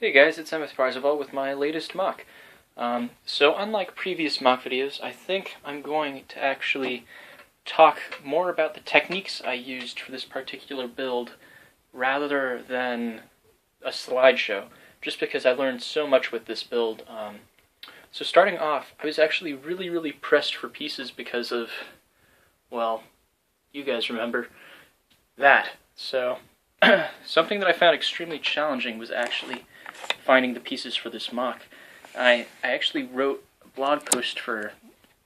Hey guys, it's Emmett Parzival with my latest mock. So unlike previous mock videos, I think I'm going to actually talk more about the techniques I used for this particular build rather than a slideshow, just because I learned so much with this build. So starting off, I was actually really pressed for pieces because of, well, you guys remember that. So something that I found extremely challenging was actually finding the pieces for this mock. I actually wrote a blog post for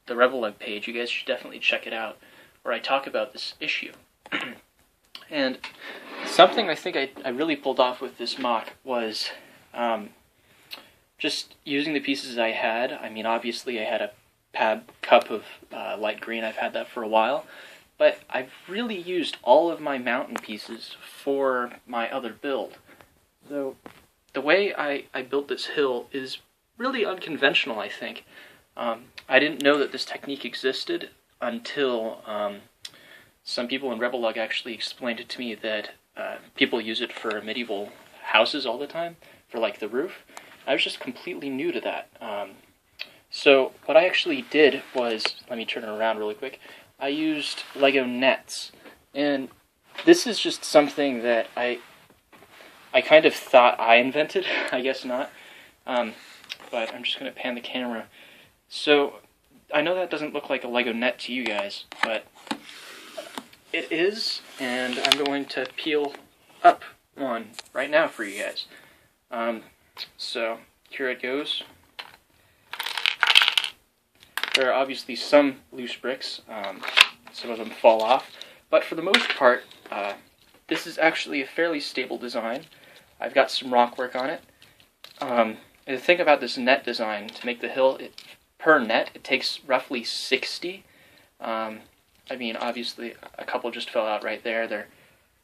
the Revelug page. You guys should definitely check it out, where I talk about this issue. And something I think I really pulled off with this mock was just using the pieces I had. I mean, obviously I had a pad cup of light green. I've had that for a while. But I've really used all of my mountain pieces for my other build. So the way I built this hill is really unconventional, I think. I didn't know that this technique existed until some people in Revelug actually explained it to me that people use it for medieval houses all the time, for like the roof. I was just completely new to that. So what I actually did was, let me turn it around really quick, I used Lego nets. And this is just something that I kind of thought I invented, I guess not, but I'm just going to pan the camera. So, I know that doesn't look like a Lego net to you guys, but it is, and I'm going to peel up one right now for you guys. So, here it goes. There are obviously some loose bricks, some of them fall off, but for the most part, this is actually a fairly stable design. I've got some rock work on it. And the thing about this net design, to make the hill, per net, it takes roughly 60. I mean, obviously, a couple just fell out right there. They're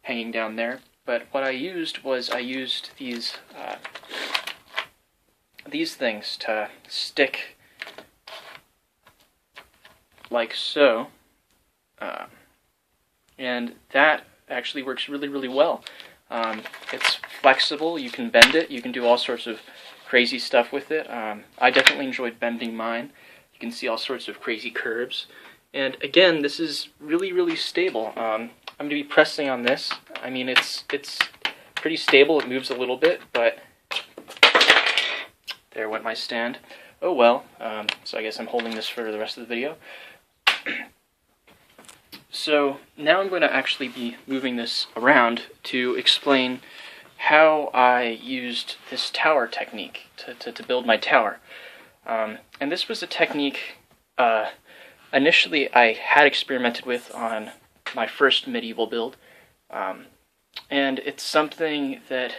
hanging down there. But what I used was these things to stick like so. And that actually works really well. It's flexible, you can bend it, you can do all sorts of crazy stuff with it. I definitely enjoyed bending mine. You can see all sorts of crazy curves. And again, this is really stable. I'm going to be pressing on this. I mean, it's pretty stable, it moves a little bit, but there went my stand. Oh well, so I guess I'm holding this for the rest of the video. So now I'm going to actually be moving this around to explain how I used this tower technique to build my tower. And this was a technique initially I had experimented with on my first medieval build. And it's something that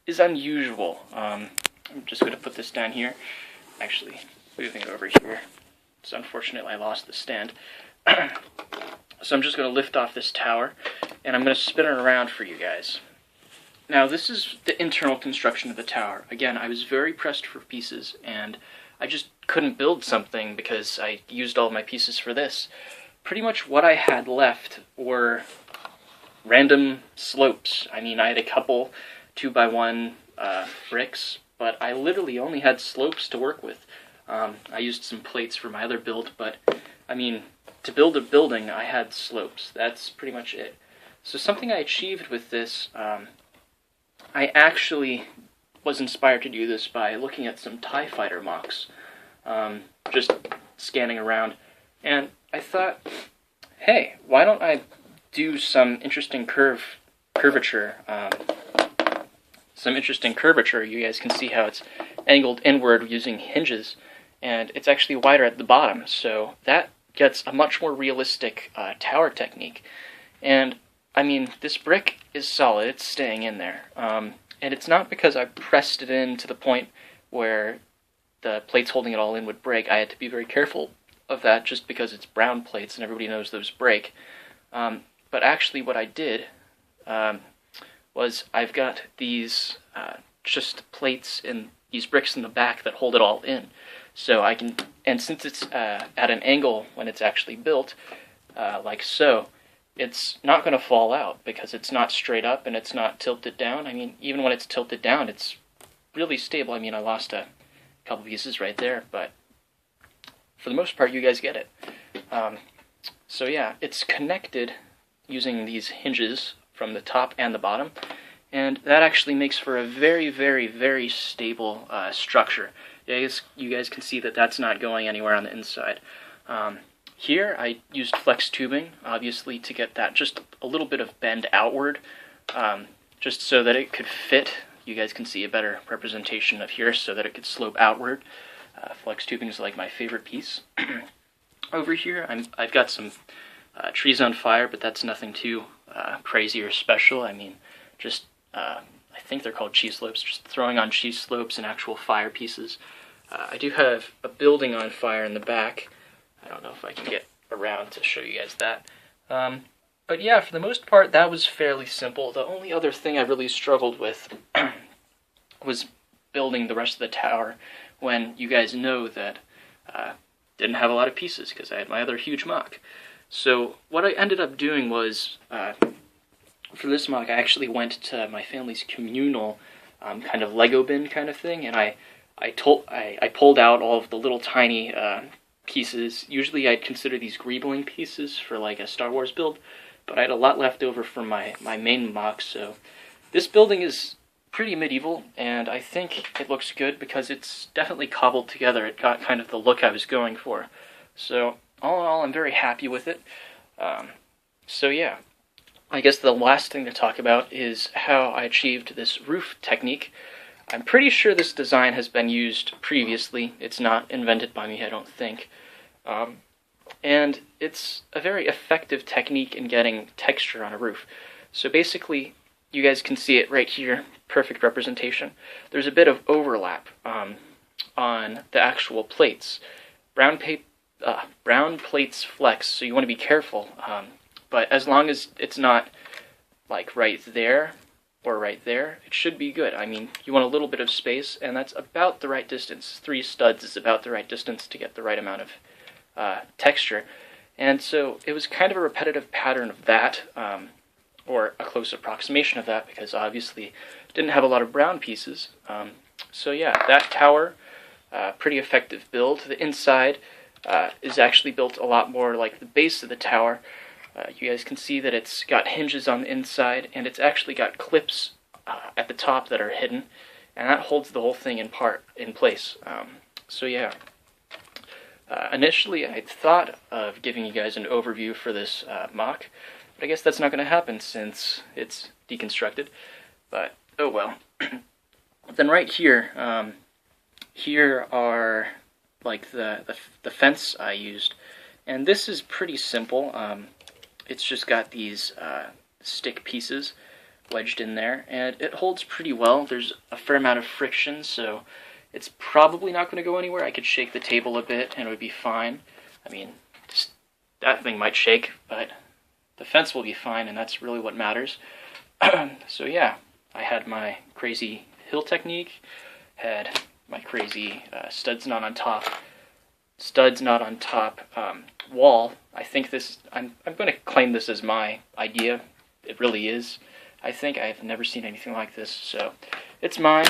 is unusual. I'm just going to put this down here. Actually, moving it over here. It's unfortunate I lost the stand. So I'm just going to lift off this tower, and I'm going to spin it around for you guys. Now, this is the internal construction of the tower. Again, I was very pressed for pieces, and I just couldn't build something because I used all my pieces for this. Pretty much what I had left were random slopes. I mean, I had a couple 2x1 bricks, but I literally only had slopes to work with. I used some plates for my other build, but, I mean, to build a building, I had slopes. That's pretty much it. So something I achieved with this, I actually was inspired to do this by looking at some TIE Fighter mocks, just scanning around, and I thought, hey, why don't I do some interesting curvature, You guys can see how it's angled inward using hinges, and it's actually wider at the bottom, so that gets a much more realistic tower technique. And, I mean, this brick is solid, it's staying in there. And it's not because I pressed it in to the point where the plates holding it all in would break. I had to be very careful of that just because it's brown plates and everybody knows those break. But actually what I did was I've got these just plates and these bricks in the back that hold it all in. So I can, and since it's at an angle when it's actually built, like so, it's not going to fall out because it's not straight up and it's not tilted down. I mean, even when it's tilted down, it's really stable. I mean, I lost a couple pieces right there, but for the most part, you guys get it. So yeah, it's connected using these hinges from the top and the bottom, and that actually makes for a very, very, very stable structure. Yeah, you guys can see that that's not going anywhere on the inside. Here, I used flex tubing, obviously, to get that just a little bit of bend outward, just so that it could fit. You guys can see a better representation of here so that it could slope outward. Flex tubing is like my favorite piece. Over here, I've got some trees on fire, but that's nothing too crazy or special. I mean, just, I think they're called cheese slopes, just throwing on cheese slopes and actual fire pieces. I do have a building on fire in the back. I don't know if I can get around to show you guys that. But yeah, for the most part, that was fairly simple. The only other thing I really struggled with was building the rest of the tower when you guys know that didn't have a lot of pieces because I had my other huge MOC. So what I ended up doing was, for this MOC, I actually went to my family's communal kind of Lego bin kind of thing, and I pulled out all of the little tiny pieces. Usually I'd consider these greebling pieces for like a Star Wars build, but I had a lot left over from my main MOC, so this building is pretty medieval, and I think it looks good because it's definitely cobbled together. It got kind of the look I was going for. So all in all, I'm very happy with it. So yeah, I guess the last thing to talk about is how I achieved this roof technique. I'm pretty sure this design has been used previously. It's not invented by me, I don't think. And it's a very effective technique in getting texture on a roof. So basically, you guys can see it right here, perfect representation. There's a bit of overlap on the actual plates. Brown plates flex, so you want to be careful. But as long as it's not like right there or right there, it should be good. I mean, you want a little bit of space, and that's about the right distance. 3 studs is about the right distance to get the right amount of texture. And so it was kind of a repetitive pattern of that, or a close approximation of that, because obviously it didn't have a lot of brown pieces. So yeah, that tower, pretty effective build. The inside is actually built a lot more like the base of the tower. You guys can see that it's got hinges on the inside, and it's actually got clips at the top that are hidden, and that holds the whole thing in place. So yeah, initially I thought of giving you guys an overview for this MOC, but I guess that's not going to happen since it's deconstructed. But oh well. Then right here, here are like the fence I used, and this is pretty simple. It's just got these stick pieces wedged in there, and it holds pretty well. There's a fair amount of friction, so it's probably not going to go anywhere. I could shake the table a bit, and it would be fine. I mean, just, that thing might shake, but the fence will be fine, and that's really what matters. So yeah, I had my crazy hill technique, had my crazy studs not on top wall. I think this, I'm going to claim this as my idea. It really is. I think I've never seen anything like this, so it's mine.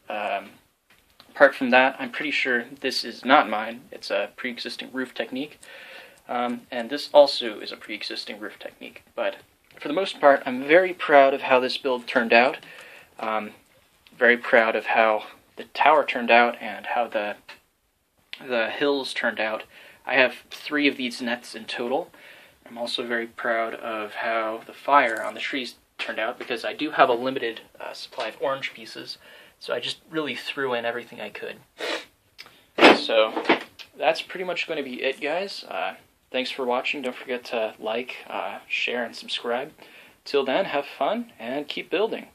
Apart from that, I'm pretty sure this is not mine. It's a pre-existing roof technique, and this also is a pre-existing roof technique. But for the most part, I'm very proud of how this build turned out. Very proud of how the tower turned out and how the hills turned out. I have 3 of these nets in total. I'm also very proud of how the fire on the trees turned out, because I do have a limited supply of orange pieces, so I just really threw in everything I could. So that's pretty much going to be it, guys. Thanks for watching. Don't forget to like, share, and subscribe. Till then, have fun and keep building.